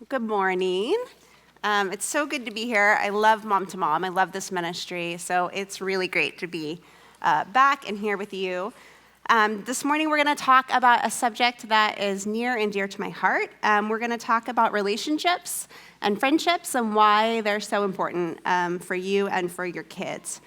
Good morning. It's so good to be here. I love Mom to Mom. I love this ministry, so it's really great to be back and here with you. This morning we're going to talk about a subject that is near and dear to my heart. We're going to talk about relationships and friendships and why they're so important for you and for your kids.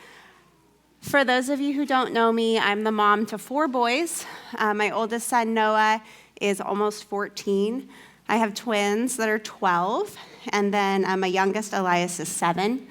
For those of you who don't know me, I'm the mom to 4 boys. My oldest son, Noah, is almost 14. I have twins that are 12, and then my youngest, Elias, is 7.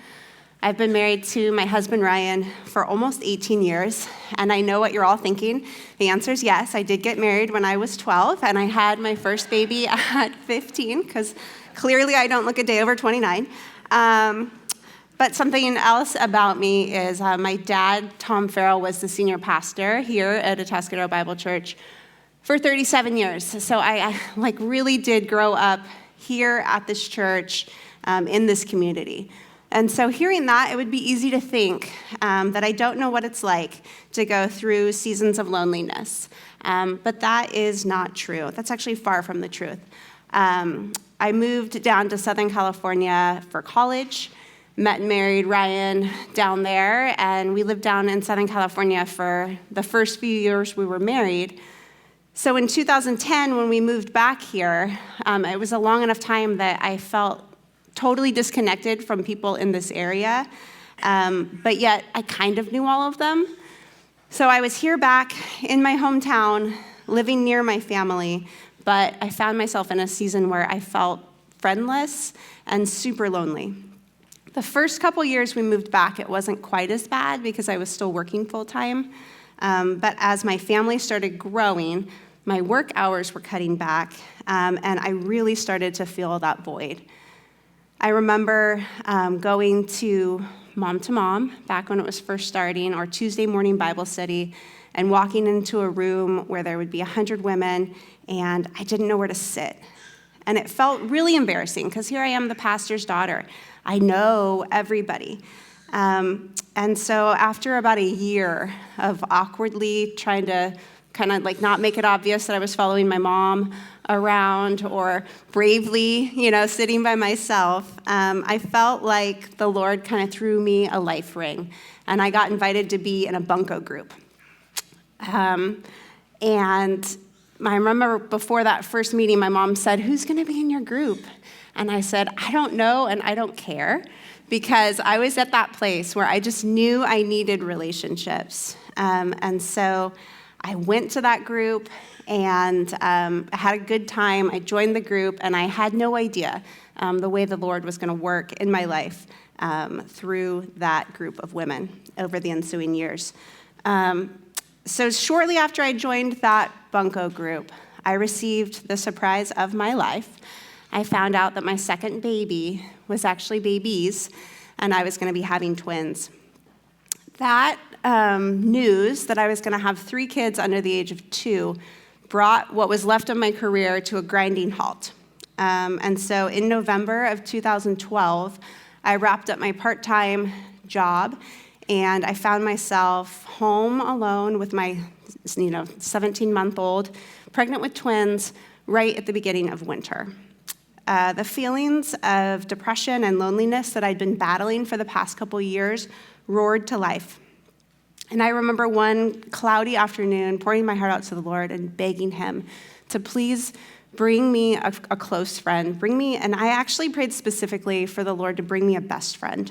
I've been married to my husband, Ryan, for almost 18 years, and I know what you're all thinking. The answer is yes. I did get married when I was 12, and I had my first baby at 15, because clearly I don't look a day over 29. But something else about me is my dad, Tom Farrell, was the senior pastor here at Atascadero Bible Church for 37 years. So I really did grow up here at this church in this community. And so hearing that, it would be easy to think that I don't know what it's like to go through seasons of loneliness. But that is not true. That's actually far from the truth. I moved down to Southern California for college, met and married Ryan down there, and we lived down in Southern California for the first few years we were married. So in 2010, when we moved back here, it was a long enough time that I felt totally disconnected from people in this area, but yet I kind of knew all of them. So I was here back in my hometown, living near my family, but I found myself in a season where I felt friendless and super lonely. The first couple years we moved back, it wasn't quite as bad because I was still working full-time, but as my family started growing, my work hours were cutting back, and I really started to feel that void. I remember going to Mom back when it was first starting, or Tuesday morning Bible study, and walking into a room where there would be 100 women, and I didn't know where to sit. And it felt really embarrassing, because here I am, the pastor's daughter. I know everybody. And so after about a year of awkwardly trying to kind of not make it obvious that I was following my mom around, or bravely, sitting by myself, I felt like the Lord kind of threw me a life ring, and I got invited to be in a bunco group. And I remember before that first meeting, my mom said, "Who's going to be in your group?" And I said, "I don't know, and I don't care," because I was at that place where I just knew I needed relationships. And so I went to that group, and I had a good time. I joined the group, and I had no idea the way the Lord was going to work in my life through that group of women over the ensuing years. So shortly after I joined that bunco group, I received the surprise of my life. I found out that my second baby was actually babies, and I was going to be having twins. That news that I was going to have 3 kids under the age of 2 brought what was left of my career to a grinding halt. And so in November of 2012, I wrapped up my part-time job, and I found myself home alone with my 17-month-old, pregnant with twins, right at the beginning of winter. The feelings of depression and loneliness that I'd been battling for the past couple years roared to life. And I remember one cloudy afternoon pouring my heart out to the Lord and begging him to please bring me a close friend. And I actually prayed specifically for the Lord to bring me a best friend.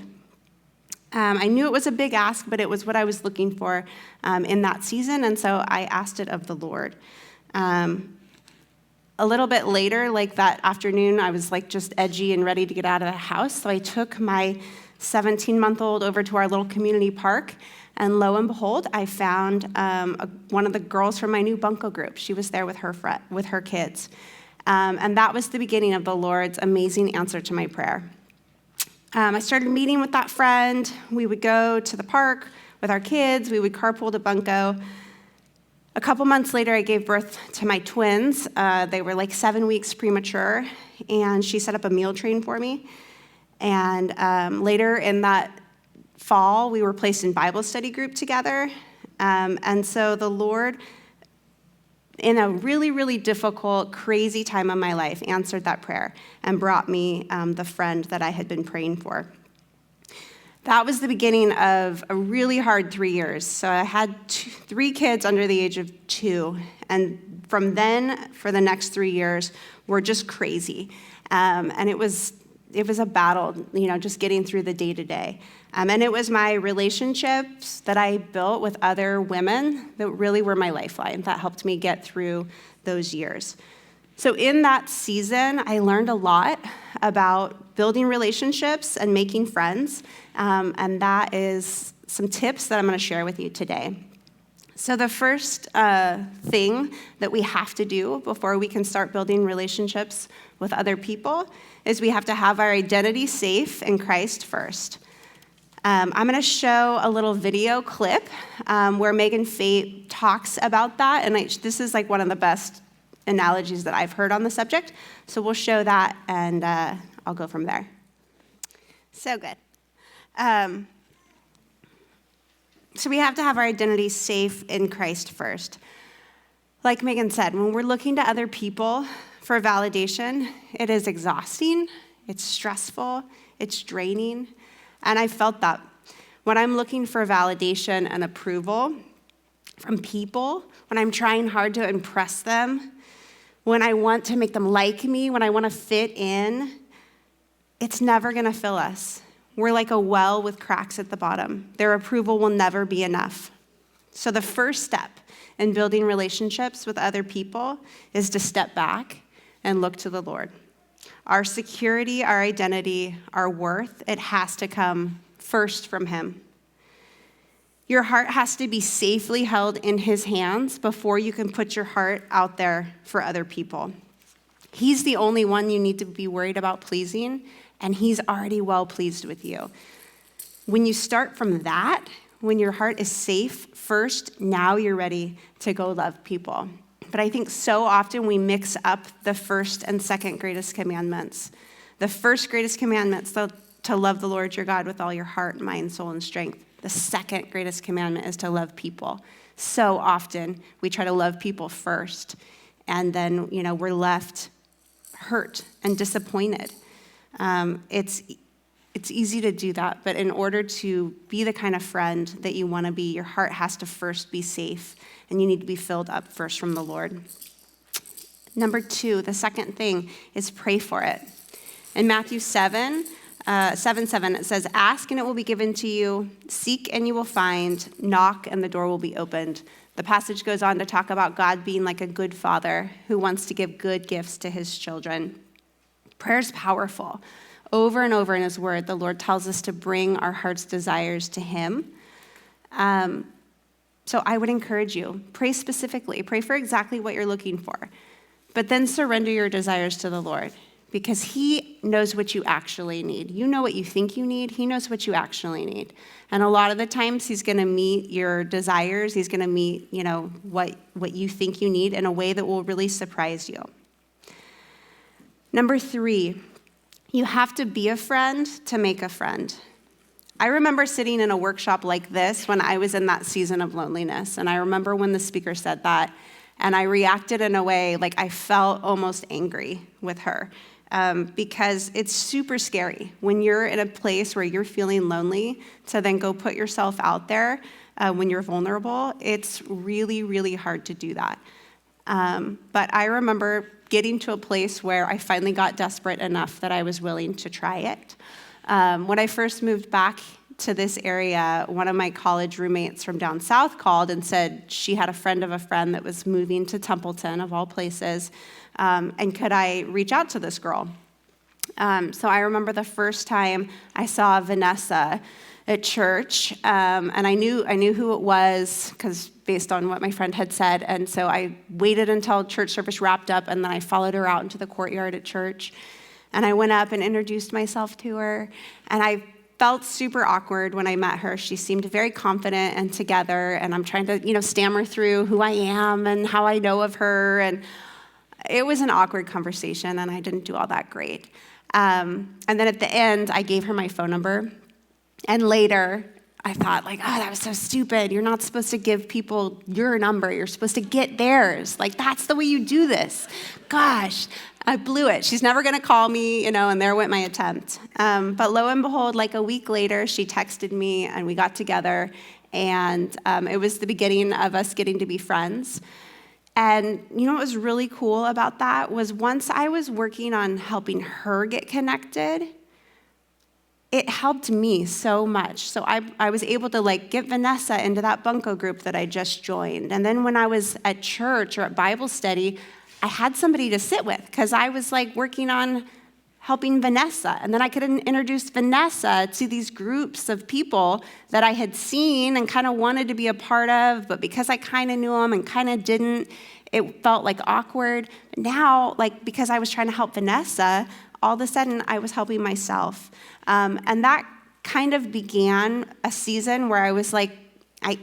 I knew it was a big ask, but it was what I was looking for in that season, and so I asked it of the Lord. A little bit later, that afternoon, I was just edgy and ready to get out of the house, so I took my 17-month-old over to our little community park, and lo and behold, I found one of the girls from my new bunco group. She was there with her kids, and that was the beginning of the Lord's amazing answer to my prayer. I started meeting with that friend. We would go to the park with our kids. We would carpool to bunco. A couple months later, I gave birth to my twins. They were 7 weeks premature, and she set up a meal train for me. And later in that fall, we were placed in Bible study group together. And so the Lord in a really, really difficult, crazy time of my life, answered that prayer and brought me the friend that I had been praying for. That was the beginning of a really hard 3 years. So I had 3 kids under the age of 2, and from then, for the next 3 years, were just crazy. And it was a battle, just getting through the day-to-day. And it was my relationships that I built with other women that really were my lifeline, that helped me get through those years. So in that season, I learned a lot about building relationships and making friends, and that is some tips that I'm going to share with you today. So the first thing that we have to do before we can start building relationships with other people is we have to have our identity safe in Christ first. I'm going to show a little video clip where Megan Fate talks about that, and this is like one of the best analogies that I've heard on the subject. So we'll show that, and I'll go from there. So good. So we have to have our identity safe in Christ first. Like Megan said, when we're looking to other people for validation, it is exhausting, it's stressful, it's draining, and I felt that. When I'm looking for validation and approval from people, when I'm trying hard to impress them, when I want to make them like me, when I want to fit in, it's never going to fill us. We're like a well with cracks at the bottom. Their approval will never be enough. So the first step in building relationships with other people is to step back and look to the Lord. Our security, our identity, our worth, it has to come first from Him. Your heart has to be safely held in His hands before you can put your heart out there for other people. He's the only one you need to be worried about pleasing, and He's already well pleased with you. When you start from that, when your heart is safe first, now you're ready to go love people. But I think so often we mix up the first and second greatest commandments. The first greatest commandment is to love the Lord your God with all your heart, mind, soul, and strength. The second greatest commandment is to love people. So often we try to love people first, and then we're left hurt and disappointed. It's easy to do that, but in order to be the kind of friend that you want to be, your heart has to first be safe, and you need to be filled up first from the Lord. Number 2, the second thing is pray for it. In Matthew 7, it says, "Ask and it will be given to you, seek and you will find, knock and the door will be opened." The passage goes on to talk about God being like a good father who wants to give good gifts to His children. Prayer is powerful. Over and over in His word, the Lord tells us to bring our heart's desires to Him. So I would encourage you, pray specifically. Pray for exactly what you're looking for. But then surrender your desires to the Lord, because He knows what you actually need. You know what you think you need. He knows what you actually need. And a lot of the times He's going to meet your desires. He's going to meet, what you think you need in a way that will really surprise you. Number 3, you have to be a friend to make a friend. I remember sitting in a workshop like this when I was in that season of loneliness. And I remember when the speaker said that, and I reacted in a way like I felt almost angry with her. Because it's super scary when you're in a place where you're feeling lonely to then go put yourself out there when you're vulnerable. It's really, really hard to do that. But I remember getting to a place where I finally got desperate enough that I was willing to try it. When I first moved back to this area, one of my college roommates from down south called and said she had a friend of a friend that was moving to Templeton, of all places, and could I reach out to this girl? So I remember the first time I saw Vanessa at church, and I knew who it was because based on what my friend had said, and so I waited until church service wrapped up, and then I followed her out into the courtyard at church, and I went up and introduced myself to her, and I felt super awkward when I met her. She seemed very confident and together, and I'm trying to, stammer through who I am and how I know of her, and it was an awkward conversation, and I didn't do all that great. And then at the end, I gave her my phone number, and later, I thought like, oh, that was so stupid. You're not supposed to give people your number. You're supposed to get theirs. Like, that's the way you do this. Gosh, I blew it. She's never going to call me, and there went my attempt. But lo and behold, like a week later, she texted me and we got together. And it was the beginning of us getting to be friends. And what was really cool about that was once I was working on helping her get connected, it helped me so much. So I was able to get Vanessa into that bunco group that I just joined. And then when I was at church or at Bible study, I had somebody to sit with because I was working on helping Vanessa. And then I could introduce Vanessa to these groups of people that I had seen and kind of wanted to be a part of, but because I kind of knew them and kind of didn't, it felt awkward. But now, because I was trying to help Vanessa, all of a sudden I was helping myself. And that kind of began a season where I was I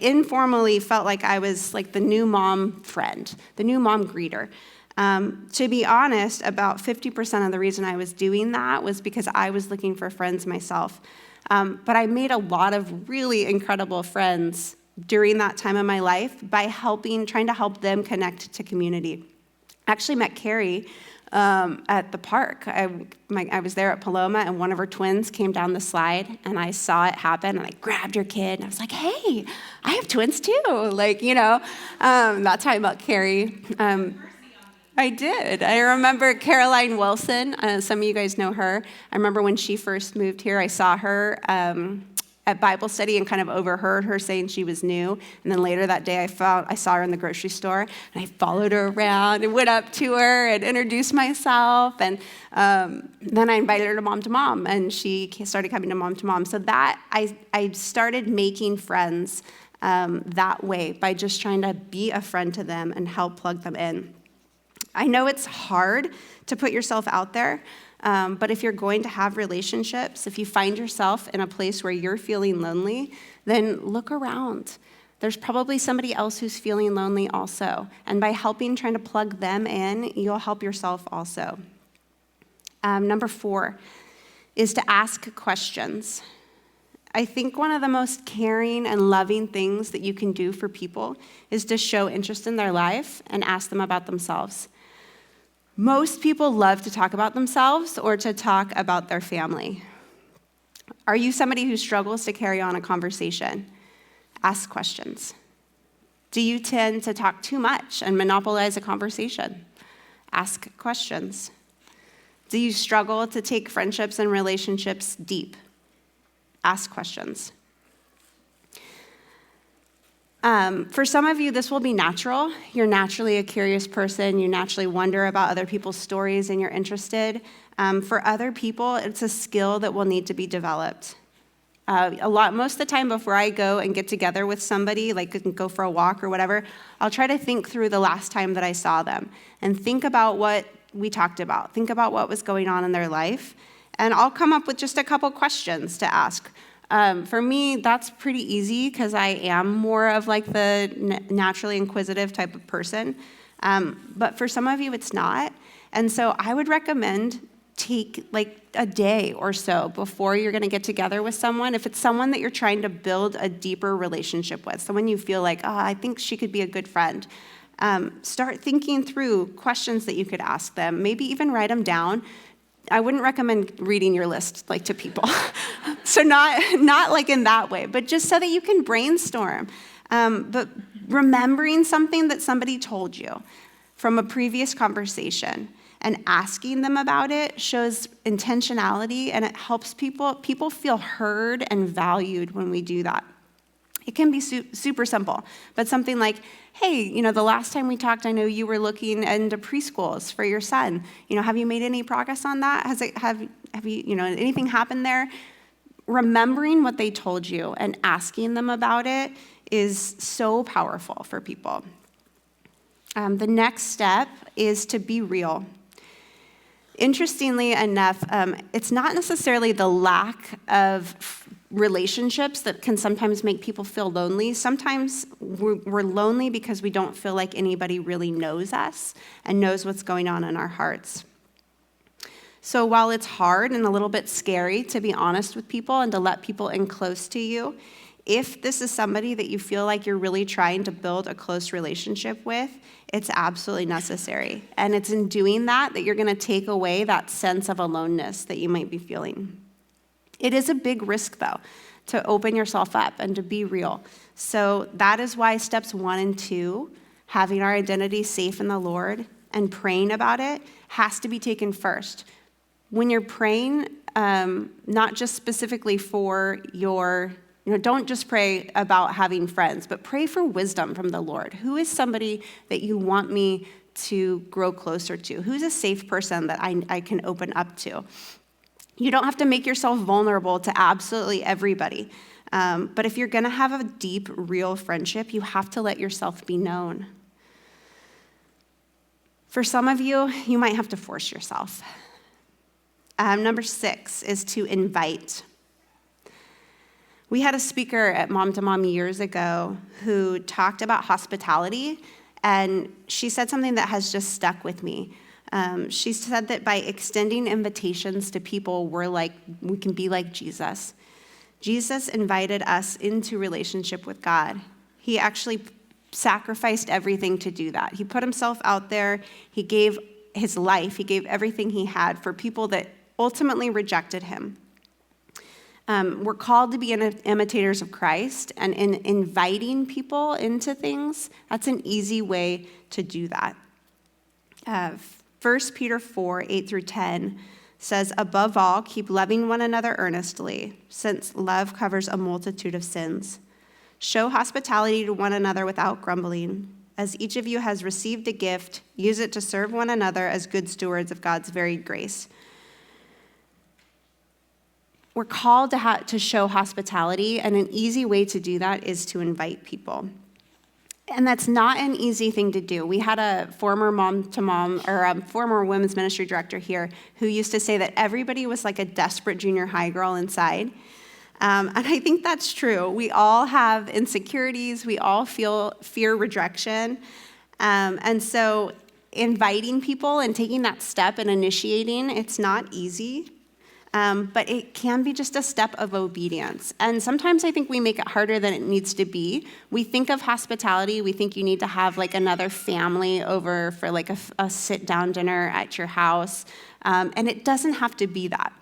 informally felt like I was the new mom friend, the new mom greeter. To be honest, about 50% of the reason I was doing that was because I was looking for friends myself. But I made a lot of really incredible friends during that time of my life by trying to help them connect to community. I actually met Carrie at the park. I was there at Paloma, and one of her twins came down the slide, and I saw it happen, and I grabbed her kid, and I was like, hey, I have twins too. That's how I met Carrie. I did. I remember Caroline Wilson. Some of you guys know her. I remember when she first moved here, I saw her at Bible study and kind of overheard her saying she was new. And then later that day, I saw her in the grocery store, and I followed her around and went up to her and introduced myself. And then I invited her to Mom, and she started coming to Mom. So that I started making friends that way by just trying to be a friend to them and help plug them in. I know it's hard to put yourself out there, but if you're going to have relationships, if you find yourself in a place where you're feeling lonely, then look around. There's probably somebody else who's feeling lonely also. And by trying to plug them in, you'll help yourself also. Number 4 is to ask questions. I think one of the most caring and loving things that you can do for people is to show interest in their life and ask them about themselves. Most people love to talk about themselves or to talk about their family. Are you somebody who struggles to carry on a conversation? Ask questions. Do you tend to talk too much and monopolize a conversation? Ask questions. Do you struggle to take friendships and relationships deep? Ask questions. For some of you, this will be natural. You're naturally a curious person. You naturally wonder about other people's stories and you're interested. For other people, it's a skill that will need to be developed. Most of the time before I go and get together with somebody, go for a walk or whatever, I'll try to think through the last time that I saw them and think about what we talked about. Think about what was going on in their life. And I'll come up with just a couple questions to ask. For me, that's pretty easy because I am more of the naturally inquisitive type of person. But for some of you, it's not. And so I would recommend take a day or so before you're going to get together with someone. If it's someone that you're trying to build a deeper relationship with, someone you feel I think she could be a good friend, start thinking through questions that you could ask them. Maybe even write them down. I wouldn't recommend reading your list to people. So not in that way, but just so that you can brainstorm. But remembering something that somebody told you from a previous conversation and asking them about it shows intentionality, and it helps people feel heard and valued when we do that. It can be super simple, but something like, hey, the last time we talked, I know you were looking into preschools for your son. Have you made any progress on that? Have you, anything happened there? Remembering what they told you and asking them about it is so powerful for people. The next step is to be real. Interestingly enough, it's not necessarily the lack of relationships that can sometimes make people feel lonely. Sometimes we're lonely because we don't feel like anybody really knows us and knows what's going on in our hearts. So while it's hard and a little bit scary to be honest with people and to let people in close to you, If this is somebody that you feel like you're really trying to build a close relationship with, it's absolutely necessary. And it's in doing that you're going to take away that sense of aloneness that you might be feeling. It is a big risk, though, to open yourself up and to be real. So that is why steps 1 and 2, having our identity safe in the Lord and praying about it, has to be taken first. When you're praying, not just specifically for your, don't just pray about having friends, but pray for wisdom from the Lord. Who is somebody that you want me to grow closer to? Who's a safe person that I can open up to? You don't have to make yourself vulnerable to absolutely everybody. But if you're going to have a deep, real friendship, you have to let yourself be known. For some of you, you might have to force yourself. Number 6 is to invite. We had a speaker at Mom to Mom years ago who talked about hospitality, and she said something that has just stuck with me. She said that by extending invitations to people, we can be like Jesus. Jesus invited us into relationship with God. He actually sacrificed everything to do that. He put himself out there. He gave his life. He gave everything he had for people that ultimately rejected him. We're called to be imitators of Christ, and in inviting people into things, that's an easy way to do that. 1 Peter 4, 8 through 10 says, above all, keep loving one another earnestly, since love covers a multitude of sins. Show hospitality to one another without grumbling. As each of you has received a gift, use it to serve one another as good stewards of God's varied grace. We're called to show hospitality, and an easy way to do that is to invite people. And that's not an easy thing to do. We had a former former women's ministry director here who used to say that everybody was like a desperate junior high girl inside. And I think that's true. We all have insecurities. We all fear rejection. And so inviting people and taking that step and initiating, it's not easy. But it can be just a step of obedience. And sometimes I think we make it harder than it needs to be. We think of hospitality, we think you need to have like another family over for like a sit-down dinner at your house. And it doesn't have to be that.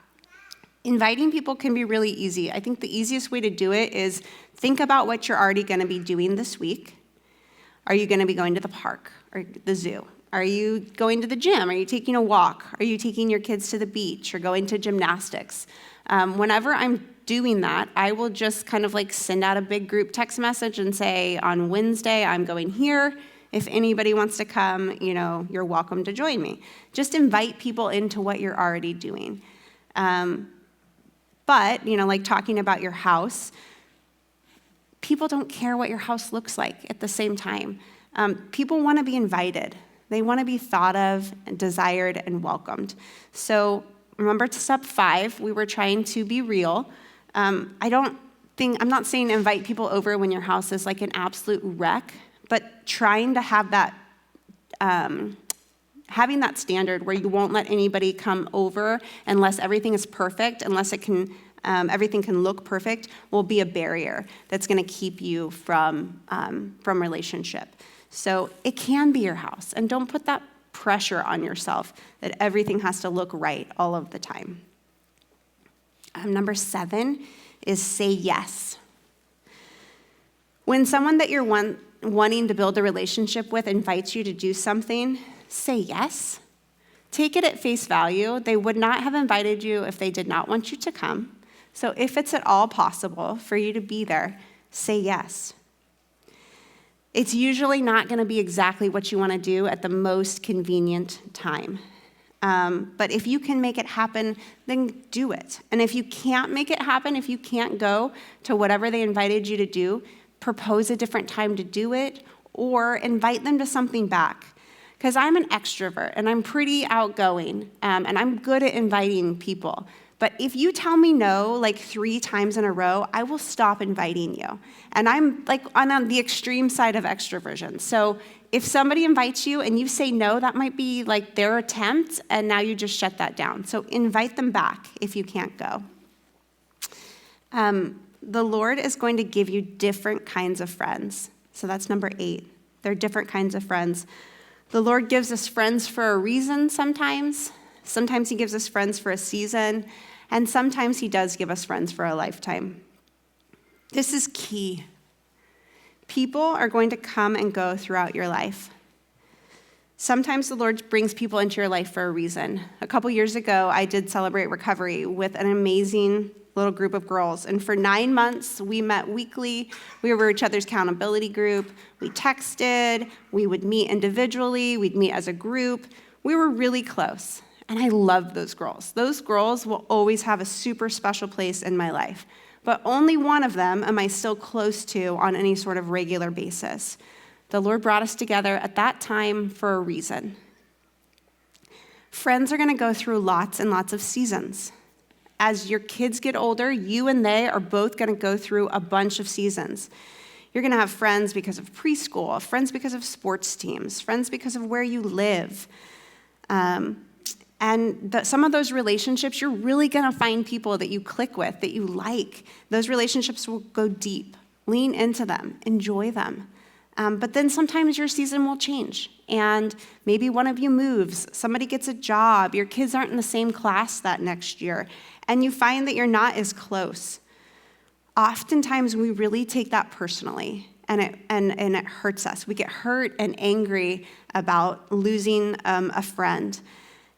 Inviting people can be really easy. I think the easiest way to do it is think about what you're already going to be doing this week. Are you going to be going to the park or the zoo? Are you going to the gym? Are you taking a walk? Are you taking your kids to the beach or going to gymnastics? Whenever I'm doing that, I will just kind of like send out a big group text message and say, on Wednesday, I'm going here. If anybody wants to come, you're welcome to join me. Just invite people into what you're already doing. But, like talking about your house, people don't care what your house looks like at the same time. People want to be invited. They want to be thought of and desired and welcomed. So remember step 5, we were trying to be real. I'm not saying invite people over when your house is like an absolute wreck, but trying to have that, having that standard where you won't let anybody come over unless everything is perfect, unless everything can look perfect, will be a barrier that's going to keep you from relationship. So it can be your house, and don't put that pressure on yourself that everything has to look right all of the time. Number 7 is say yes. When someone that you're wanting to build a relationship with invites you to do something, say yes. Take it at face value. They would not have invited you if they did not want you to come. So if it's at all possible for you to be there, say yes. It's usually not going to be exactly what you want to do at the most convenient time. But if you can make it happen, then do it. And if you can't make it happen, if you can't go to whatever they invited you to do, propose a different time to do it, or invite them to something back. Because I'm an extrovert, and I'm pretty outgoing, and I'm good at inviting people. But if you tell me no like 3 times in a row, I will stop inviting you. And I'm like on the extreme side of extroversion. So if somebody invites you and you say no, that might be like their attempt, and now you just shut that down. So invite them back if you can't go. the Lord is going to give you different kinds of friends. So that's number 8. They're different kinds of friends. The Lord gives us friends for a reason sometimes. Sometimes he gives us friends for a season. And sometimes he does give us friends for a lifetime. This is key. People are going to come and go throughout your life. Sometimes the Lord brings people into your life for a reason. A couple years ago, I did Celebrate Recovery with an amazing little group of girls. And for 9 months, we met weekly. We were each other's accountability group. We texted. We would meet individually. We'd meet as a group. We were really close. And I love those girls. Those girls will always have a super special place in my life. But only one of them am I still close to on any sort of regular basis. The Lord brought us together at that time for a reason. Friends are going to go through lots and lots of seasons. As your kids get older, you and they are both going to go through a bunch of seasons. You're going to have friends because of preschool, friends because of sports teams, friends because of where you live. Some of those relationships, you're really going to find people that you click with, that you like. Those relationships will go deep. Lean into them. Enjoy them. But then sometimes your season will change, and maybe one of you moves, somebody gets a job, your kids aren't in the same class that next year, and you find that you're not as close. Oftentimes, we really take that personally, and it hurts us. We get hurt and angry about losing a friend.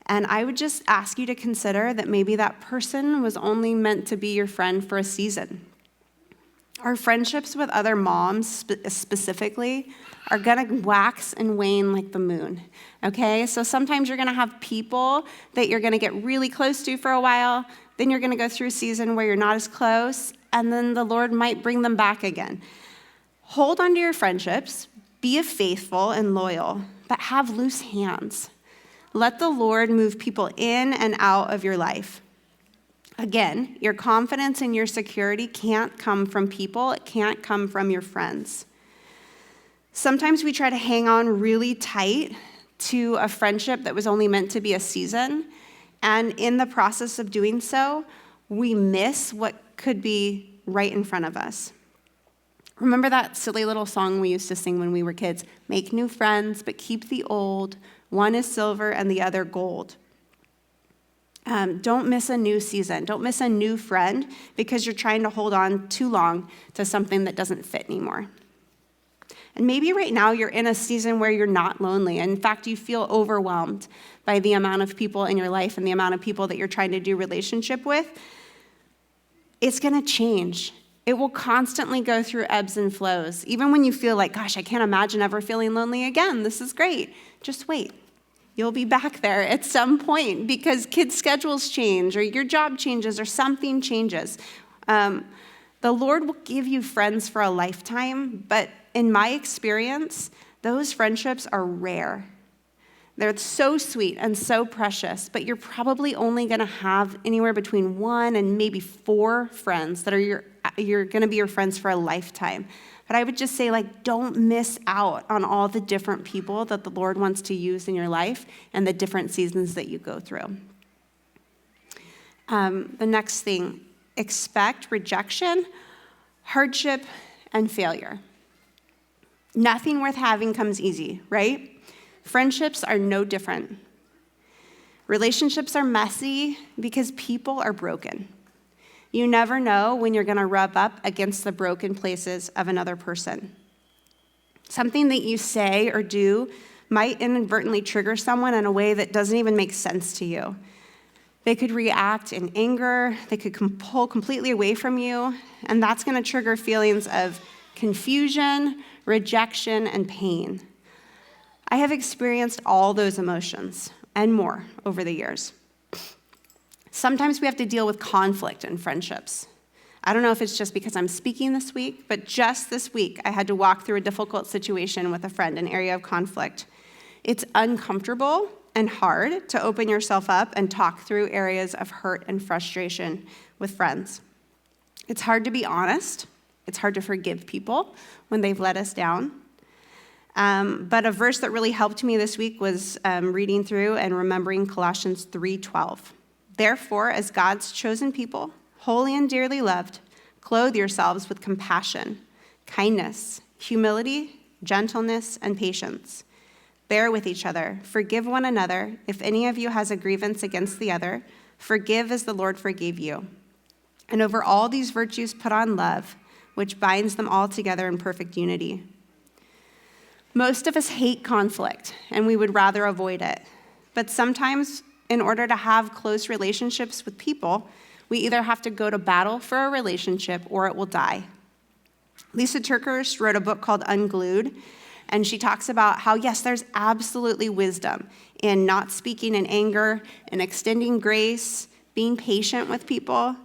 And I would just ask you to consider that maybe that person was only meant to be your friend for a season. Our friendships with other moms specifically are going to wax and wane like the moon, okay? So sometimes you're going to have people that you're going to get really close to for a while, then you're going to go through a season where you're not as close, and then the Lord might bring them back again. Hold on to your friendships, be faithful and loyal, but have loose hands. Let the Lord move people in and out of your life. Again, your confidence and your security can't come from people. It can't come from your friends. Sometimes we try to hang on really tight to a friendship that was only meant to be a season, and in the process of doing so, we miss what could be right in front of us. Remember that silly little song we used to sing when we were kids? Make new friends, but keep the old. One is silver and the other gold. Don't miss a new season. Don't miss a new friend because you're trying to hold on too long to something that doesn't fit anymore. And maybe right now you're in a season where you're not lonely. In fact, you feel overwhelmed by the amount of people in your life and the amount of people that you're trying to do relationship with. It's going to change. It will constantly go through ebbs and flows. Even when you feel like, gosh, I can't imagine ever feeling lonely again. This is great. Just wait. You'll be back there at some point because kids' schedules change or your job changes or something changes. The Lord will give you friends for a lifetime, but in my experience, those friendships are rare. They're so sweet and so precious, but you're probably only going to have anywhere between 1 and maybe 4 friends that are you're going to be your friends for a lifetime. But I would just say, don't miss out on all the different people that the Lord wants to use in your life and the different seasons that you go through. The next thing, expect rejection, hardship, and failure. Nothing worth having comes easy, right? Friendships are no different. Relationships are messy because people are broken. You never know when you're going to rub up against the broken places of another person. Something that you say or do might inadvertently trigger someone in a way that doesn't even make sense to you. They could react in anger. They could pull completely away from you, and that's going to trigger feelings of confusion, rejection, and pain. I have experienced all those emotions and more over the years. Sometimes we have to deal with conflict in friendships. I don't know if it's just because I'm speaking this week, but just this week, I had to walk through a difficult situation with a friend, an area of conflict. It's uncomfortable and hard to open yourself up and talk through areas of hurt and frustration with friends. It's hard to be honest. It's hard to forgive people when they've let us down. But a verse that really helped me this week was reading through and remembering Colossians 3:12. Therefore, as God's chosen people, holy and dearly loved, Clothe yourselves with compassion, kindness, humility, gentleness, and patience. Bear with each other. Forgive one another. If any of you has a grievance against the other, forgive as the Lord forgave you. And over all these virtues put on love, which binds them all together in perfect unity. Most of us hate conflict, and we would rather avoid it. But sometimes, in order to have close relationships with people, we either have to go to battle for a relationship or it will die. Lisa TerKeurst wrote a book called Unglued, and she talks about how, yes, there's absolutely wisdom in not speaking in anger, in extending grace, being patient with people.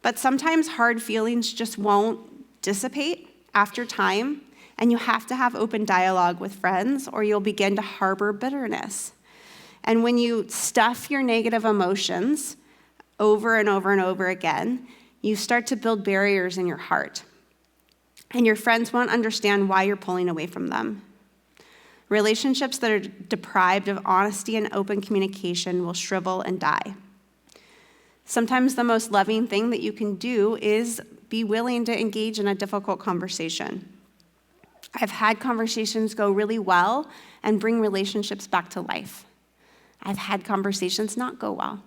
But sometimes hard feelings just won't dissipate after time, and you have to have open dialogue with friends or you'll begin to harbor bitterness. And when you stuff your negative emotions over and over and over again, you start to build barriers in your heart. And your friends won't understand why you're pulling away from them. Relationships that are deprived of honesty and open communication will shrivel and die. Sometimes the most loving thing that you can do is be willing to engage in a difficult conversation. I've had conversations go really well and bring relationships back to life. I've had conversations not go well.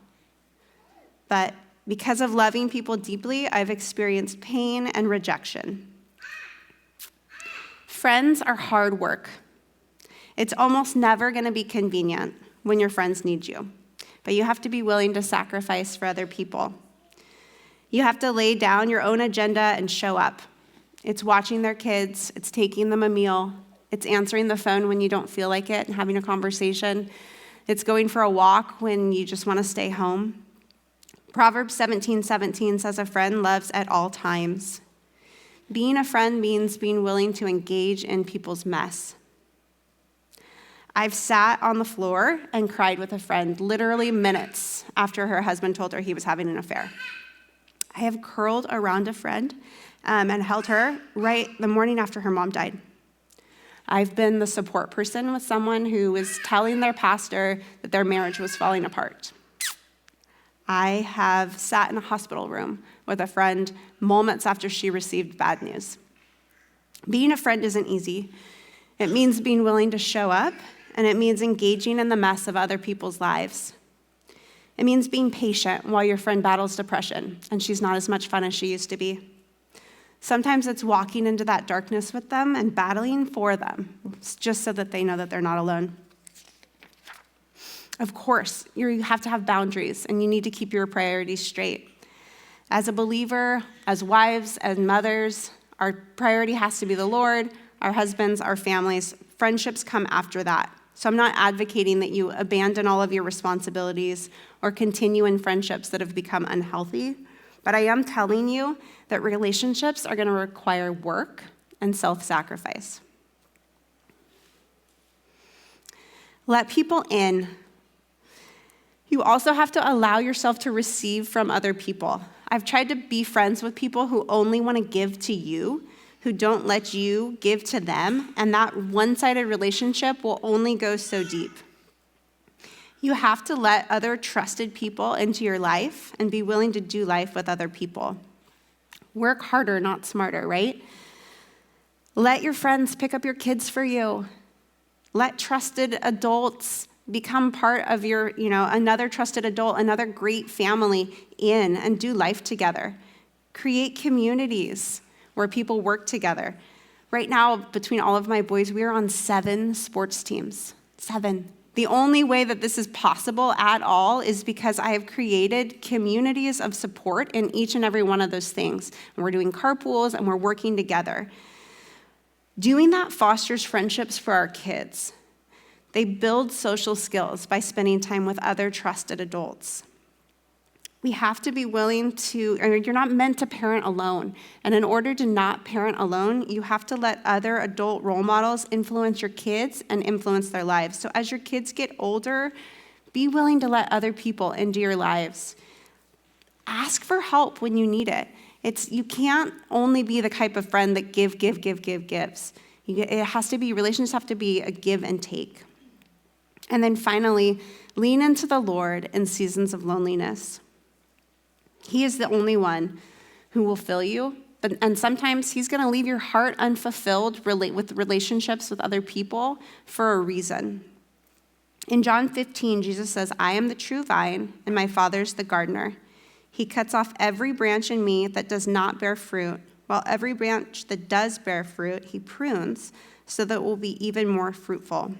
But because of loving people deeply, I've experienced pain and rejection. Friends are hard work. It's almost never going to be convenient when your friends need you, but you have to be willing to sacrifice for other people. You have to lay down your own agenda and show up. It's watching their kids, it's taking them a meal, it's answering the phone when you don't feel like it and having a conversation. It's going for a walk when you just want to stay home. Proverbs 17:17 says a friend loves at all times. Being a friend means being willing to engage in people's mess. I've sat on the floor and cried with a friend literally minutes after her husband told her he was having an affair. I have curled around a friend and held her right the morning after her mom died. I've been the support person with someone who was telling their pastor that their marriage was falling apart. I have sat in a hospital room with a friend moments after she received bad news. Being a friend isn't easy. It means being willing to show up, and it means engaging in the mess of other people's lives. It means being patient while your friend battles depression, and she's not as much fun as she used to be. Sometimes it's walking into that darkness with them and battling for them, just so that they know that they're not alone. Of course, you have to have boundaries, and you need to keep your priorities straight. As a believer, as wives, as mothers, our priority has to be the Lord, our husbands, our families. Friendships come after that. So I'm not advocating that you abandon all of your responsibilities or continue in friendships that have become unhealthy, but I am telling you that relationships are going to require work and self-sacrifice. Let people in. You also have to allow yourself to receive from other people. I've tried to be friends with people who only want to give to you, who don't let you give to them, and that one-sided relationship will only go so deep. You have to let other trusted people into your life and be willing to do life with other people. Work harder, not smarter, right? Let your friends pick up your kids for you. Let trusted adults become part of your, another trusted adult, another great family in, and do life together. Create communities where people work together. Right now, between all of my boys, we are on 7 sports teams. 7. The only way that this is possible at all is because I have created communities of support in each and every one of those things. And we're doing carpools and we're working together. Doing that fosters friendships for our kids. They build social skills by spending time with other trusted adults. We have to be willing to, you're not meant to parent alone. And in order to not parent alone, you have to let other adult role models influence your kids and influence their lives. So as your kids get older, be willing to let other people into your lives. Ask for help when you need it. You can't only be the type of friend that gives. Relationships have to be a give and take. And then finally, lean into the Lord in seasons of loneliness. He is the only one who will fill you and sometimes he's going to leave your heart unfulfilled with relationships with other people for a reason. In John 15, Jesus says, I am the true vine, and my Father's the gardener. He cuts off every branch in me that does not bear fruit, while every branch that does bear fruit, he prunes, so that it will be even more fruitful.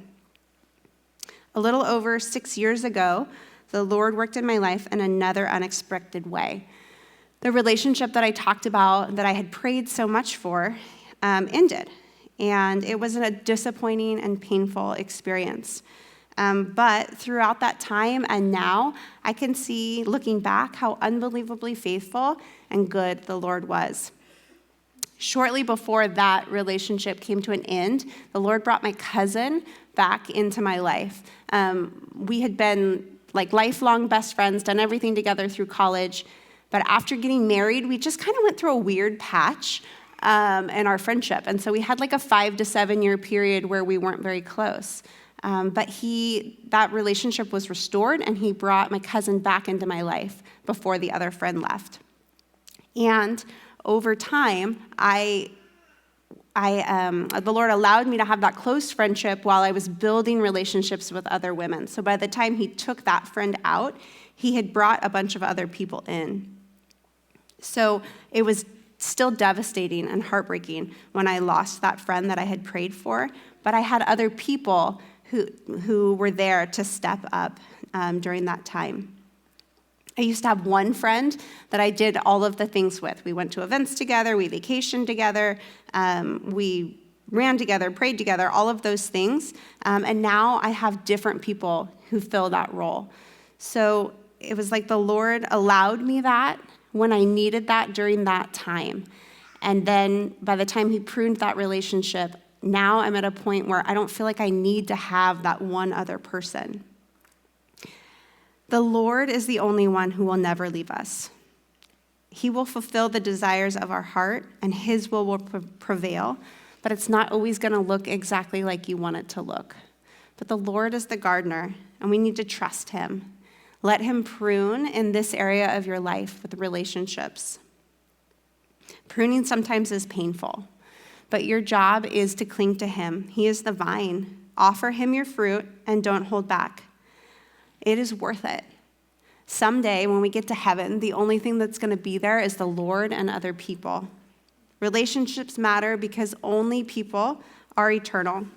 A little over 6 years ago, the Lord worked in my life in another unexpected way. The relationship that I talked about, that I had prayed so much for, ended. And it was a disappointing and painful experience. But throughout that time and now, I can see, looking back, how unbelievably faithful and good the Lord was. Shortly before that relationship came to an end, the Lord brought my cousin back into my life. We had been like lifelong best friends, done everything together through college. But after getting married, we just kind of went through a weird patch in our friendship. And so we had like a 5 to 7 year period where we weren't very close. But that relationship was restored, and he brought my cousin back into my life before the other friend left. And over time, the Lord allowed me to have that close friendship while I was building relationships with other women. So by the time he took that friend out, he had brought a bunch of other people in. So it was still devastating and heartbreaking when I lost that friend that I had prayed for, but I had other people who were there to step up during that time. I used to have one friend that I did all of the things with. We went to events together, we vacationed together, we ran together, prayed together, all of those things. And now I have different people who fill that role. So it was like the Lord allowed me that when I needed that during that time. And then by the time he pruned that relationship, now I'm at a point where I don't feel like I need to have that one other person. The Lord is the only one who will never leave us. He will fulfill the desires of our heart, and his will prevail, but it's not always going to look exactly like you want it to look. But the Lord is the gardener, and we need to trust him. Let him prune in this area of your life with relationships. Pruning sometimes is painful, but your job is to cling to him. He is the vine. Offer him your fruit and don't hold back. It is worth it. Someday, when we get to heaven, the only thing that's going to be there is the Lord and other people. Relationships matter because only people are eternal.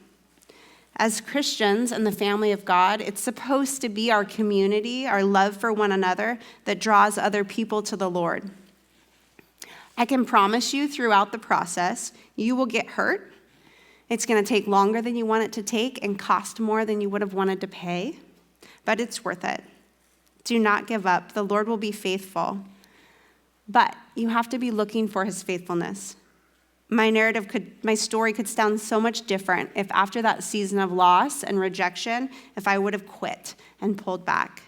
As Christians and the family of God, it's supposed to be our community, our love for one another, that draws other people to the Lord. I can promise you throughout the process, you will get hurt. It's going to take longer than you want it to take and cost more than you would have wanted to pay, but it's worth it. Do not give up. The Lord will be faithful, but you have to be looking for his faithfulness. My story could sound so much different if after that season of loss and rejection, if I would have quit and pulled back.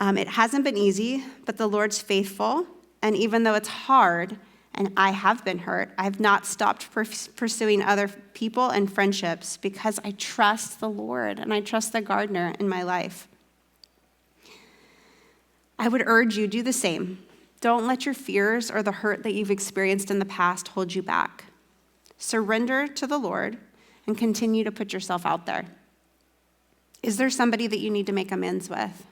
It hasn't been easy, but the Lord's faithful. And even though it's hard and I have been hurt, I've not stopped pursuing other people and friendships because I trust the Lord and I trust the gardener in my life. I would urge you, do the same. Don't let your fears or the hurt that you've experienced in the past hold you back. Surrender to the Lord and continue to put yourself out there. Is there somebody that you need to make amends with?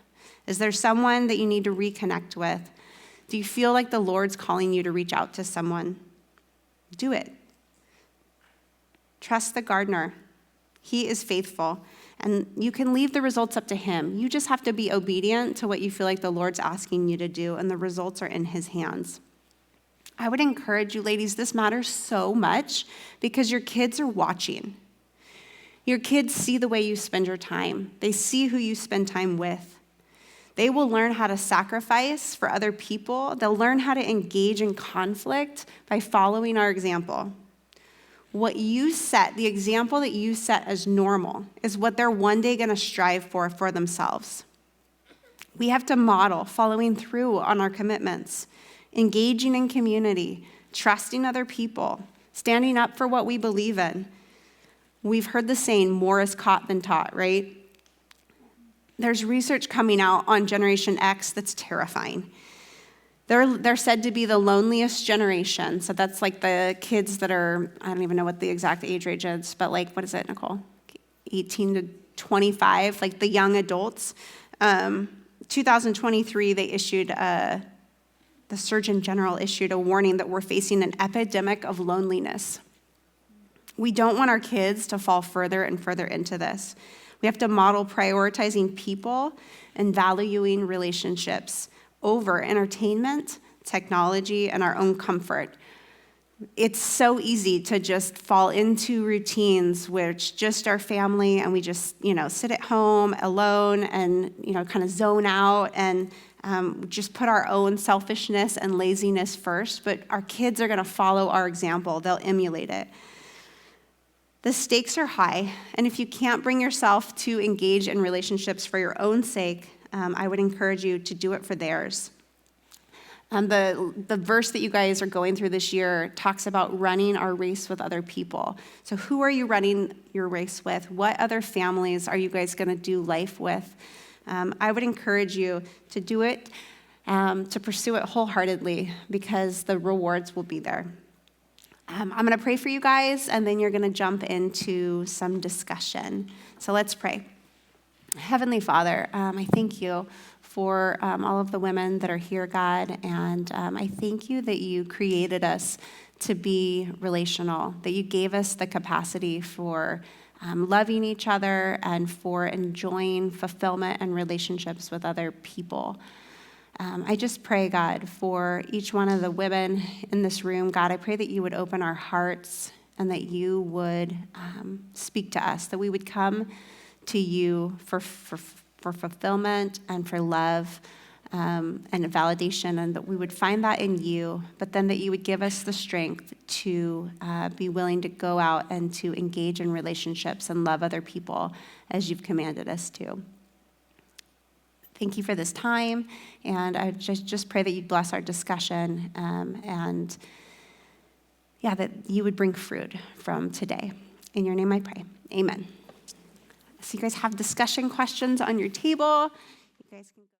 Is there someone that you need to reconnect with? Do you feel like the Lord's calling you to reach out to someone? Do it. Trust the gardener. He is faithful, and you can leave the results up to him. You just have to be obedient to what you feel like the Lord's asking you to do, and the results are in his hands. I would encourage you, ladies, this matters so much because your kids are watching. Your kids see the way you spend your time. They see who you spend time with. They will learn how to sacrifice for other people. They'll learn how to engage in conflict by following our example. The example that you set as normal is what they're one day going to strive for themselves. We have to model following through on our commitments, engaging in community, trusting other people, standing up for what we believe in. We've heard the saying, more is caught than taught, right? There's research coming out on Generation X that's terrifying. They're said to be the loneliest generation. So that's like the kids that are, I don't even know what the exact age range is, but like, what is it, Nicole? 18 to 25, like the young adults. 2023, the Surgeon General issued a warning that we're facing an epidemic of loneliness. We don't want our kids to fall further and further into this. We have to model prioritizing people and valuing relationships over entertainment, technology, and our own comfort. It's so easy to just fall into routines where it's just our family and we just, sit at home alone and, kind of zone out and just put our own selfishness and laziness first. But our kids are going to follow our example. They'll emulate it. The stakes are high, and if you can't bring yourself to engage in relationships for your own sake, I would encourage you to do it for theirs. The verse that you guys are going through this year talks about running our race with other people. So who are you running your race with? What other families are you guys going to do life with? I would encourage you to do it, to pursue it wholeheartedly, because the rewards will be there. I'm going to pray for you guys, and then you're going to jump into some discussion. So let's pray. Heavenly Father, I thank you for all of the women that are here, God, and I thank you that you created us to be relational, that you gave us the capacity for loving each other and for enjoying fulfillment and relationships with other people. I just pray, God, for each one of the women in this room. God, I pray that you would open our hearts and that you would speak to us, that we would come to you for fulfillment and for love and validation, and that we would find that in you, but then that you would give us the strength to be willing to go out and to engage in relationships and love other people as you've commanded us to. Thank you for this time, and I just pray that you bless our discussion, and that you would bring fruit from today. In your name I pray, amen. So you guys have discussion questions on your table. You guys can